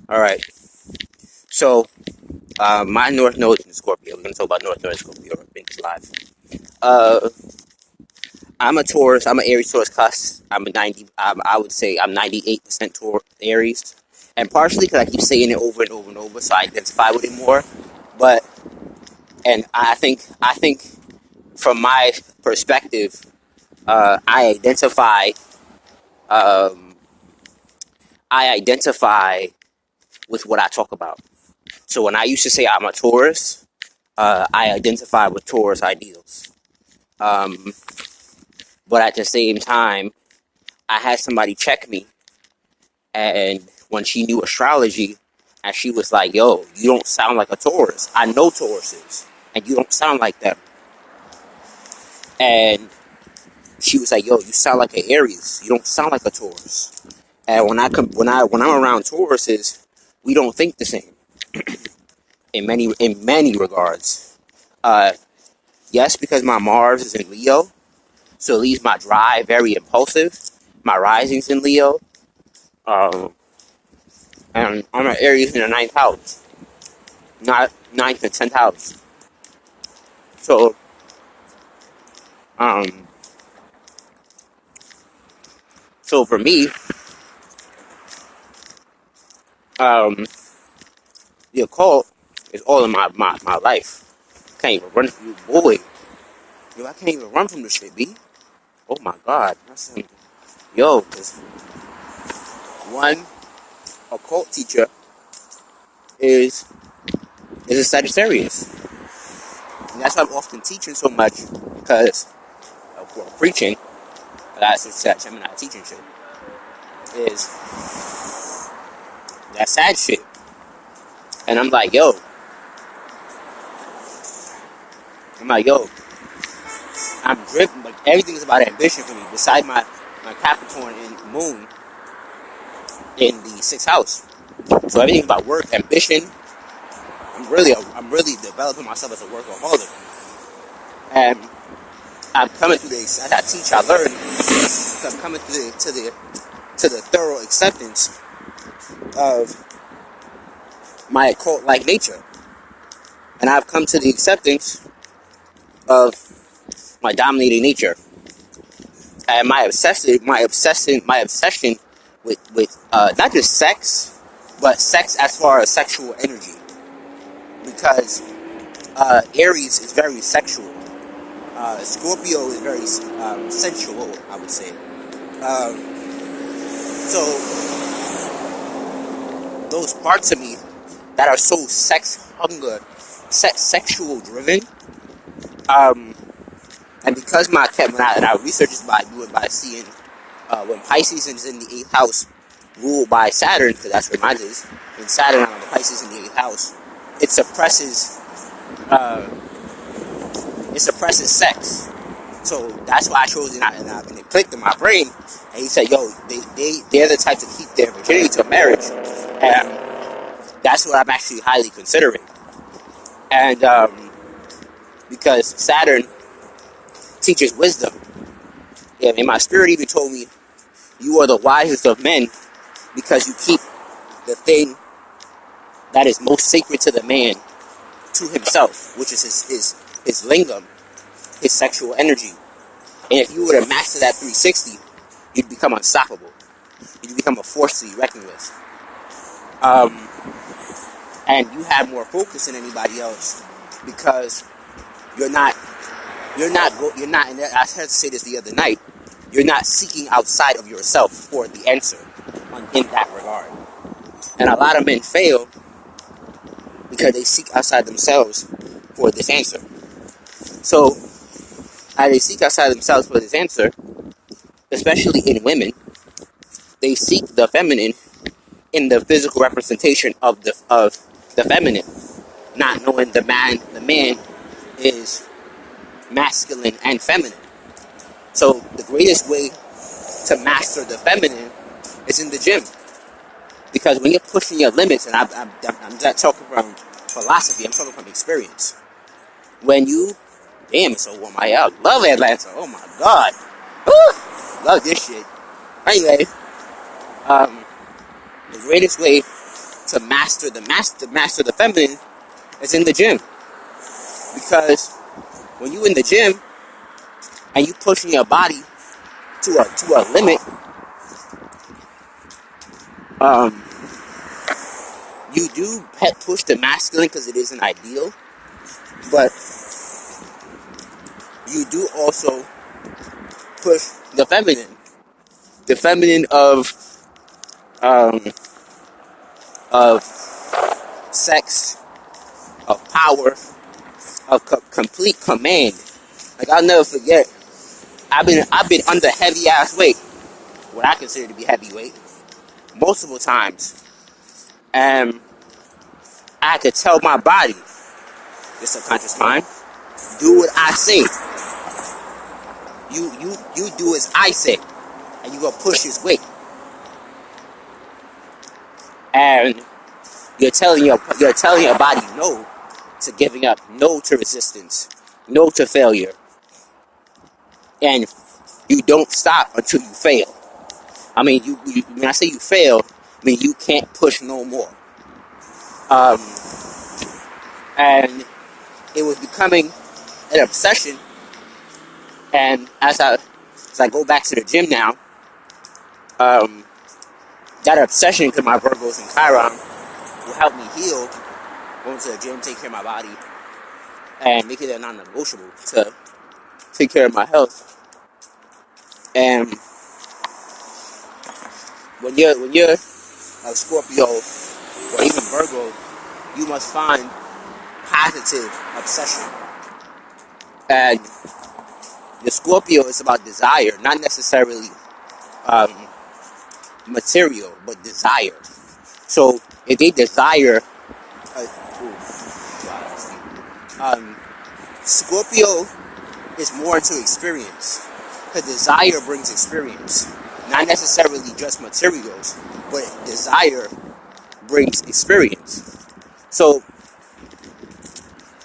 All right. So, my North Node is in Scorpio. We're going to talk about North Node and Scorpio in this live. Uh, I'm a Taurus. I'm an Aries Taurus cusp. I'm a 90. I would say I'm 98% Aries, and partially because I keep saying it over and over and over, so I identify with it more. But I think from my perspective, I identify. Um, I identify with what I talk about. So when I used to say I'm a Taurus, I identify with Taurus ideals. Um, but at the same time, I had somebody check me, and when she knew astrology, and she was like, "Yo, you don't sound like a Taurus. I know Tauruses, and you don't sound like them." And she was like, "Yo, you sound like an Aries. You don't sound like a Taurus." And when I'm around Tauruses, we don't think the same in many regards. Uh, yes, because my Mars is in Leo, so it leaves my drive very impulsive. My rising's in Leo, um, and I'm an Aries in the ninth house, not ninth and 10th house. So, um, so for me, um, the occult is all in my life. Can't even run from you, boy. Yo, I can't even run from this shit, B. Oh my God. Yo, cause one occult teacher is a Sagittarius. And that's why I'm often teaching so much, because preaching, that's what Gemini teaching shit, is that sad shit. And I'm like, yo, I'm driven, like, everything is about ambition for me, beside my Capricorn and Moon in the 6th house. So everything's about work, ambition. I'm really developing myself as a workaholic. And I'm coming through this, as I teach, I learn, so I'm coming through to the thorough acceptance of my occult-like nature. And I've come to the acceptance of my dominating nature. And my obsession with not just sex, but sex as far as sexual energy. Because Aries is very sexual. Scorpio is very sensual, I would say. So those parts of me that are so sexual driven, and because when I research this by seeing when Pisces is in the 8th house, ruled by Saturn, because that's where mine is, and Saturn on the Pisces in the 8th house, it uh, suppresses sex. So that's why I chose it, and it clicked in my brain. And he said, "Yo, they're the type to keep their virginity to marriage," and that's what I'm actually highly considering. And because Saturn teaches wisdom, and my spirit even told me, "You are the wisest of men because you keep the thing that is most sacred to the man to himself, which is his lingam, his sexual energy. And if you were to master that 360, you'd become unstoppable. You'd become a force to be reckoned with. And you have more focus than anybody else because you're not. And I had to say this the other night. You're not seeking outside of yourself for the answer in that regard. And a lot of men fail because they seek outside themselves for this answer. So, as they seek outside themselves for this answer, especially in women, they seek the feminine in the physical representation of the feminine, not knowing the man is masculine and feminine. So the greatest way to master the feminine is in the gym, because when you're pushing your limits, and I'm not talking from philosophy, I'm talking from experience. When you, damn, it's so warm. I love Atlanta. Oh my God, woo, love this shit. Anyway, the greatest way to master the feminine is in the gym. Because when you in the gym and you pushing your body to a limit, you do push the masculine because it isn't ideal, but you do also push the feminine of sex, of power, of complete command. Like, I'll never forget, I've been under heavy ass weight, what I consider to be heavyweight, multiple times, and I could tell my body, the subconscious mind, do what I say. You do as I say, and you gonna push his weight. And you're telling your body no to giving up, no to resistance, no to failure, and you don't stop until you fail. I mean, you when I say you fail, I mean you can't push no more. And it was becoming an obsession. And as I go back to the gym now, that obsession, because my Virgos and Chiron will help me heal, going to the gym, take care of my body, and make it a non-negotiable to take care of my health. And when you're a Scorpio or even Virgo, you must find positive obsession. And the Scorpio is about desire, not necessarily material, but desire. So if they desire, Scorpio is more into experience. Because desire brings experience, not necessarily just materials, but desire brings experience. So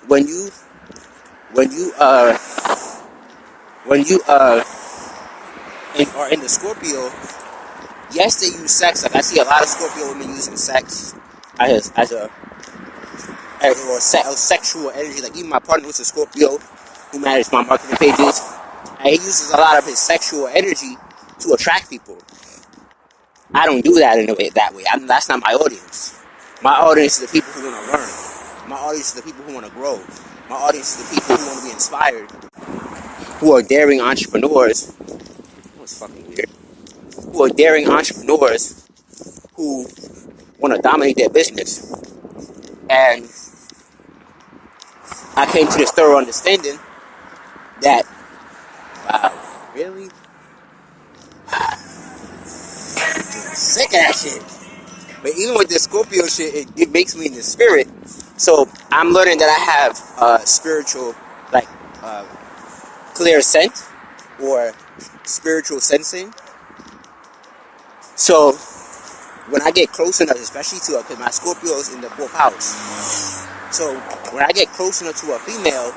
when you are in the Scorpio, yes, they use sex. Like, I see a lot of Scorpio women using sex as a sexual energy. Like, even my partner was a Scorpio who manages my marketing pages, and he uses a lot of his sexual energy to attract people. I don't do that that way. That's not my audience. My audience is the people who want to learn. My audience is the people who want to grow. My audience is the people who want to be inspired, who are daring entrepreneurs. That was fucking weird. Who are daring entrepreneurs who want to dominate their business. And I came to this thorough understanding that, wow, really? Sick of that shit. But even with this Scorpio shit, it makes me in the spirit. So I'm learning that I have spiritual, like, clear scent or spiritual sensing. So when I get close enough, especially to because my Scorpio is in the 4th house. So when I get close enough to a female,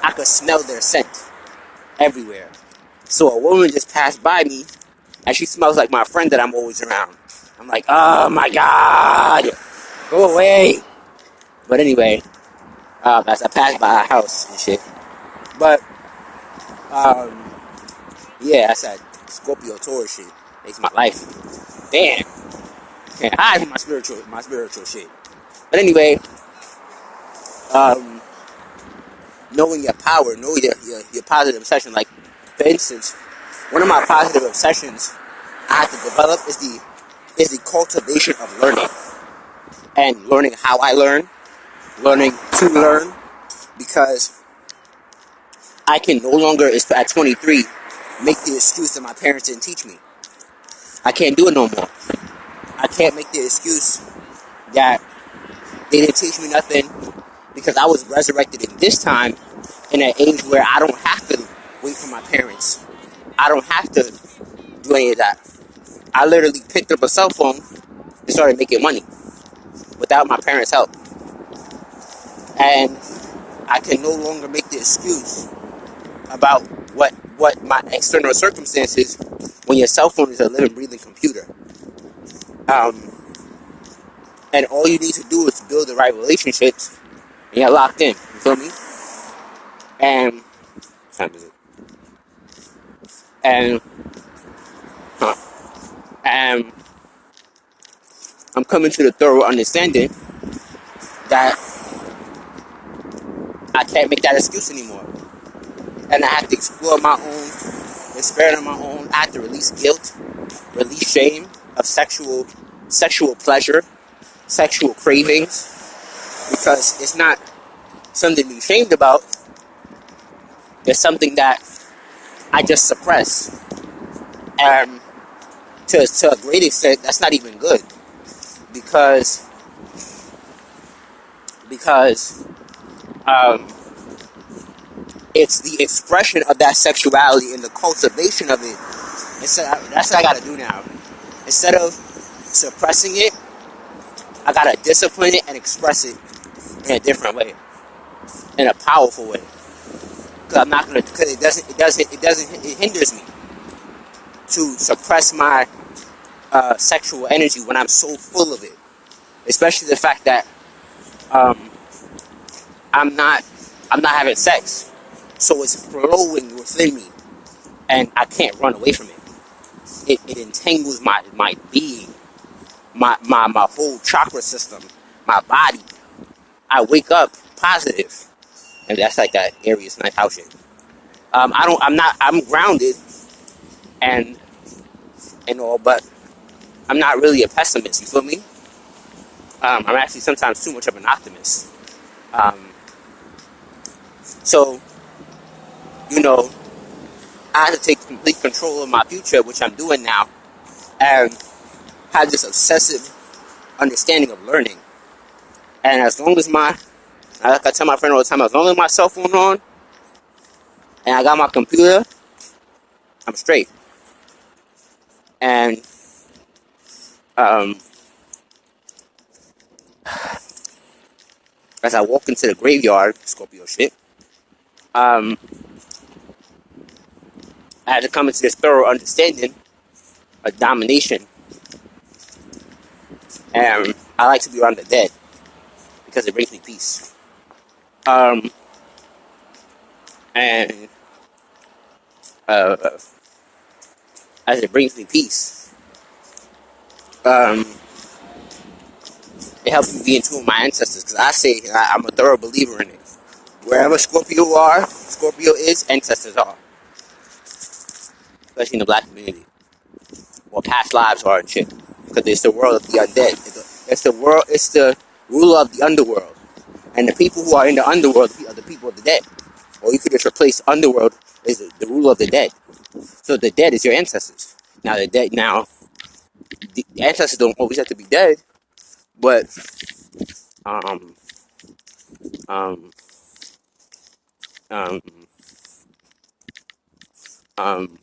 I could smell their scent everywhere. So a woman just passed by me, and she smells like my friend that I'm always around. I'm like, oh my God, go away. But anyway, as I pass by her house and shit. But, yeah, that's that Scorpio Taurus shit. Makes my life. Damn. Can't hide from my spiritual shit. But anyway, knowing your power, knowing your positive obsession. Like, for instance, one of my positive obsessions I have to develop is the cultivation of learning. And learning how I learn to learn, because I can no longer, at 23, make the excuse that my parents didn't teach me. I can't do it no more. I can't make the excuse that they didn't teach me nothing, because I was resurrected in this time in an age where I don't have to wait for my parents. I don't have to do any of that. I literally picked up a cell phone and started making money without my parents' help. And I can no longer make the excuse about what my external circumstances when your cell phone is a living, breathing computer. And all you need to do is build the right relationships, and you're locked in. You feel me? And what time is it? And huh, and I'm coming to the thorough understanding that I can't make that excuse anymore. And I have to explore my own, experiment on my own. I have to release guilt, release shame of sexual pleasure, sexual cravings, because it's not something to be ashamed about. It's something that I just suppress. And to a great extent, that's not even good. Because um, it's the expression of that sexuality and the cultivation of it. That's what I gotta do now. Instead of suppressing it, I gotta discipline it and express it in a different way, in a powerful way. Because I'm not gonna. Because it hinders me to suppress my sexual energy when I'm so full of it. Especially the fact that um, I'm not having sex, so it's flowing within me, and I can't run away from it. It entangles my being, my whole chakra system, my body. I wake up positive, and that's like that Aries night house shit. I'm grounded and all, but I'm not really a pessimist. You feel me? I'm actually sometimes too much of an optimist. Um, so you know, I have to take complete control of my future, which I'm doing now, and have this obsessive understanding of learning. And as long as like I tell my friend all the time, as long as my cell phone on and I got my computer, I'm straight. And um, as I walk into the graveyard, Scorpio shit, I had to come into this thorough understanding of domination. And I like to be around the dead because it brings me peace. And uh, as it brings me peace, um, it helps me be in tune with my ancestors. Because I say I'm a thorough believer in it. Wherever Scorpio is, ancestors are. Especially in the black community. Or past lives are and shit. Because it's the world of the undead. It's the ruler of the underworld. And the people who are in the underworld are the people of the dead. Or you could just replace underworld as the ruler of the dead. So the dead is your ancestors. Now the ancestors don't always have to be dead, but um um um um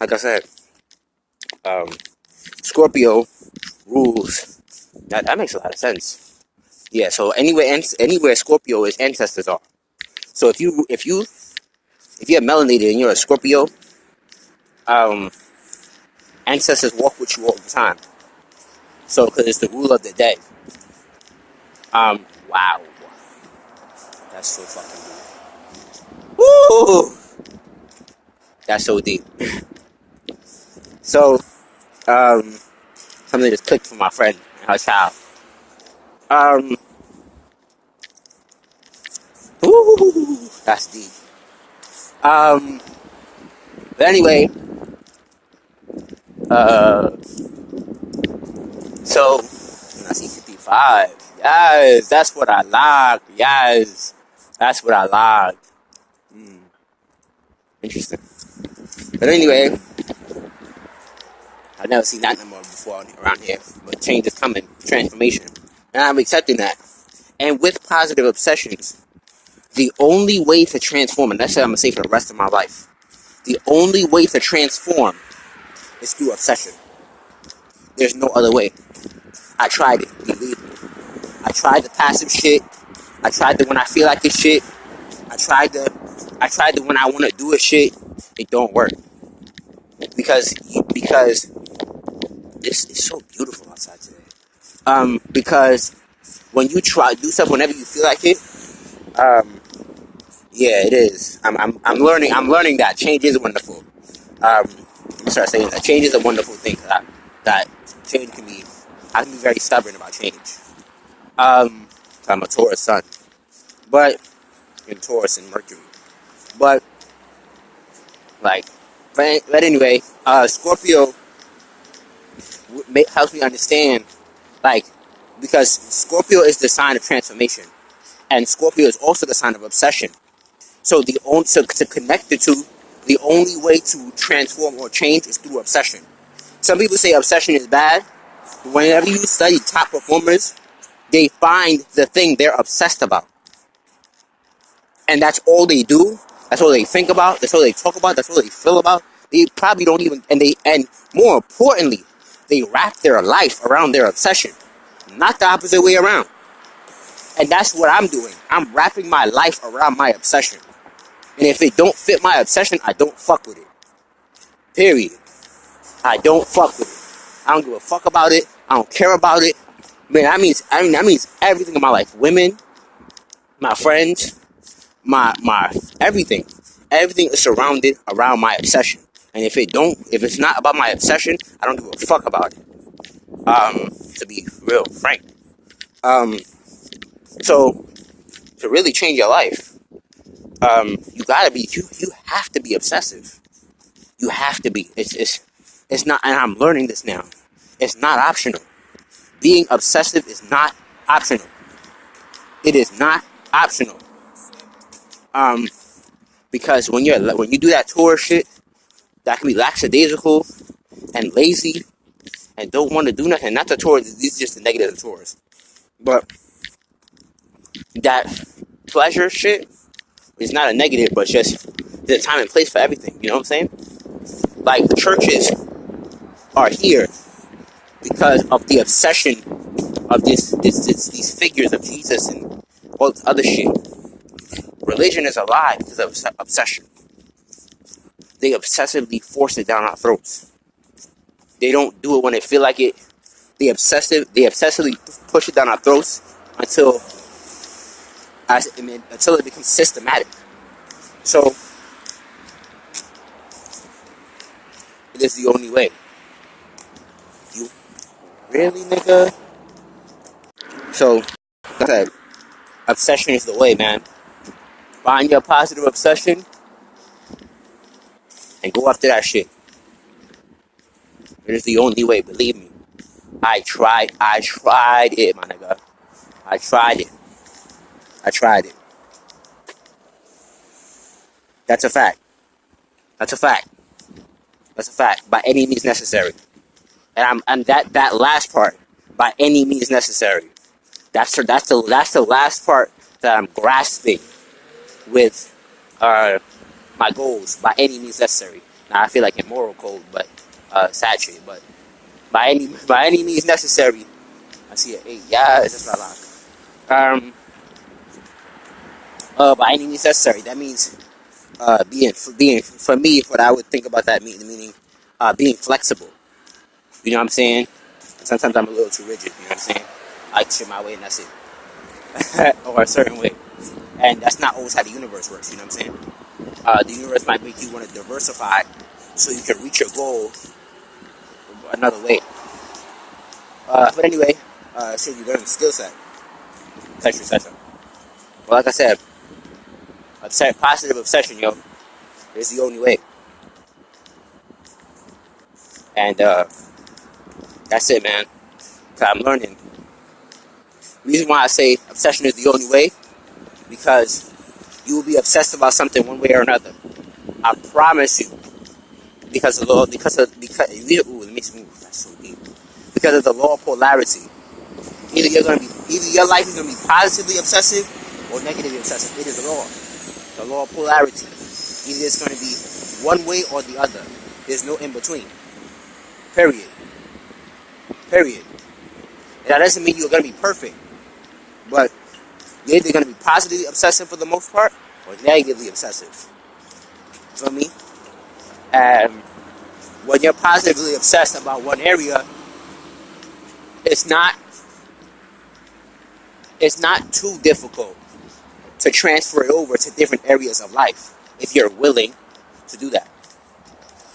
like I said, um Scorpio rules. That makes a lot of sense. Yeah. So anywhere Scorpio is, ancestors are. So if you're melanated and you're a Scorpio, um ancestors walk with you all the time. So because it's the rule of the dead. Wow, that's so fucking deep. Woo! That's so deep. So something just clicked for my friend and her child. Um, that's deep. Um, but anyway, so I see 55. Yes, that's what I like. Yes, that's what I like. Interesting. But anyway, I've never seen that number before around here. But change is coming, transformation, and I'm accepting that. And with positive obsessions, the only way to transform, and that's what I'm gonna say for the rest of my life. The only way to transform is through obsession. There's no other way. I tried it, believe me. I tried the passive shit. I tried the when I feel like it's shit. I tried the when I want to do a shit. It don't work because it's so beautiful outside today. Because when you try to do stuff whenever you feel like it, yeah, it is. I'm learning that change is wonderful. Let me start saying that change is a wonderful thing. That change can be. I can be very stubborn about change. I'm a Taurus sun, but in Taurus and Mercury, but like, but anyway, Scorpio helps me understand, like, because Scorpio is the sign of transformation, and Scorpio is also the sign of obsession. So to connect the two, the only way to transform or change is through obsession. Some people say obsession is bad. Whenever you study top performers, they find the thing they're obsessed about, and that's all they do. That's all they think about. That's all they talk about. That's all they feel about. They probably don't even, and more importantly, they wrap their life around their obsession, not the opposite way around. And that's what I'm doing. I'm wrapping my life around my obsession. And if it don't fit my obsession, I don't fuck with it. Period. I don't fuck with it. I don't give a fuck about it. I don't care about it. Man, that means everything in my life. Women, my friends, my everything. Everything is surrounded around my obsession. And if it's not about my obsession, I don't give a fuck about it. To be real frank. So to really change your life, you have to be obsessive. You have to be. It's not, and I'm learning this now. It's not optional. Being obsessive is not optional. It is not optional. Because when you do that tour shit, that can be lackadaisical and lazy and don't want to do nothing. Not the tours. These are just the negative tours. But that pleasure shit is not a negative, but just there's a time and place for everything. You know what I'm saying? Like, the churches are here because of the obsession of these figures of Jesus and all this other shit. Religion is alive because of obsession. They obsessively force it down our throats. They don't do it when they feel like it. They obsessively push it down our throats until it becomes systematic. So it is the only way. You really, nigga? So, like I said, obsession is the way, man. Find your positive obsession and go after that shit. It is the only way, believe me. I tried it, my nigga. I tried it. That's a fact. That's a fact. By any means necessary. And that last part, by any means necessary. That's the last part that I'm grasping with my goals, by any means necessary. Now I feel like a moral code, but saturated, but by any means necessary. I see an 8. Yeah, it's just my lock. By any means necessary. That means being for me. What I would think about that meaning being flexible. You know what I'm saying? Sometimes I'm a little too rigid. You know what I'm saying? I like shit my way, and that's it, or a certain way. And that's not always how the universe works. You know what I'm saying? The universe might make you want to diversify so you can reach your goal another way. But anyway, so you learn the skill set, etc. Well, like I said, positive obsession, yo, is the only way. And that's it, man. So I'm learning. The reason why I say obsession is the only way, because you will be obsessed about something one way or another. I promise you. Because of the law, because let me move. That's so deep. Because of the law of polarity. Either your life is gonna be positively obsessive or negatively obsessive. It is the law of polarity. Either it's gonna be one way or the other. There's no in between. Period. And that doesn't mean you're gonna be perfect, but you're either gonna be positively obsessive for the most part or negatively obsessive. You feel me? And when you're positively obsessed about one area, it's not It's not too difficult to transfer it over to different areas of life if you're willing to do that.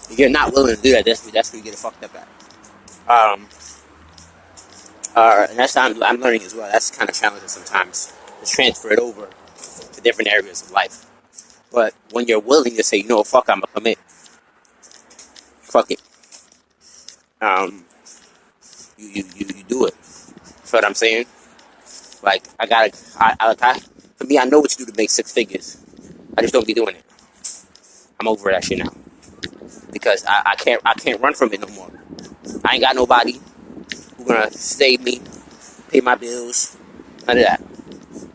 If you're not willing to do that, that's where you get it fucked up at. And that's what I'm learning as well. That's kind of challenging sometimes to transfer it over to different areas of life. But when you're willing to say, you know, fuck, I'm gonna commit. Fuck it. You do it. Feel what I'm saying? Like for me, I know what to do to make six figures. I just don't be doing it. I'm over that shit now because I can't run from it no more. I ain't got nobody who gonna save me, pay my bills, none of that.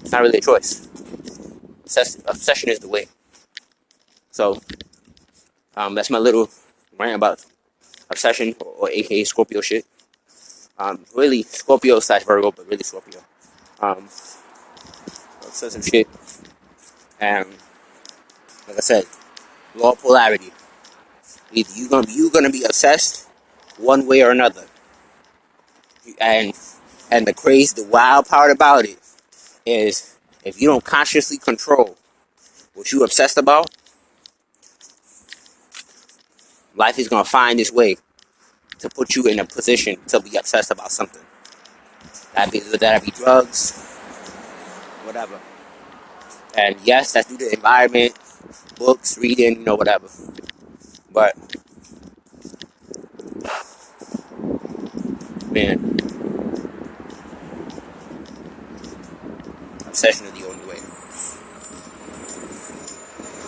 It's not really a choice. Obsession is the way. So that's my little rant about obsession or aka Scorpio shit. Really Scorpio / Virgo, but really Scorpio. Obsessive shit. And like I said, law of polarity. Either you gonna be obsessed one way or another. And the wild part about it is if you don't consciously control what you obsessed about, life is gonna find its way to put you in a position to be obsessed about something. That'd be drugs, whatever. And yes, that's due to the environment, books, reading, whatever. But man, obsession is the only way.